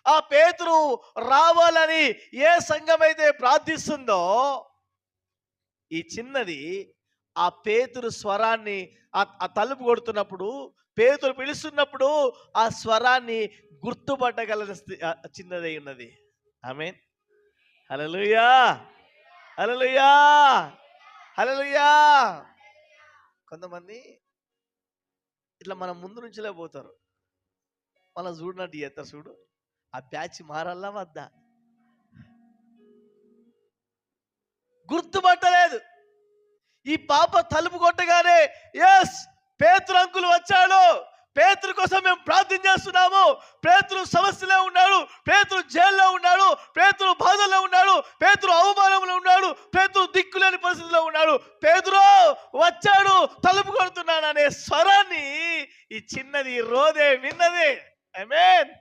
ఆ పేతురు రావాలని ఏ సంఘమైతే ప్రార్థిస్తుందో, ఈ చిన్నది ఆ పేతురు స్వరాన్ని, ఆ తలుపు కొడుతున్నప్పుడు, పేతురు పిలుస్తున్నప్పుడు ఆ స్వరాన్ని గుర్తుపట్టగల చిన్నదై ఉన్నది. ఆమేన్. హల్లెలూయా, హల్లెలూయా, హల్లెలూయా. కొంతమంది ఇట్లా మన ముందు నుంచిలే పోతారు, మనం చూడనట్టు చేస్తారు. చూడు, ఆ బ్యాచ్ మారల్లా వద్దా? గుర్తుపట్టలేదు. ఈ పాప తలుపు కొట్టగానే, ఎస్, పేతురు అంకుల్ వచ్చాడు, పేతురు కోసం మేము ప్రార్థన చేస్తున్నాము, పేతురు సమస్యలో ఉన్నాడు, పేతురు జైల్లో ఉన్నాడు, పేతురు బాధల్లో ఉన్నాడు, పేతురు అవమానంలో ఉన్నాడు, పేతురు దిక్కులేని పరిస్థితిలో ఉన్నాడు, పేతురు వచ్చాడు, తలుపు కొడుతున్నాడు అనే స్వరాన్ని ఈ చిన్నది రోదే విన్నది. ఆమేన్.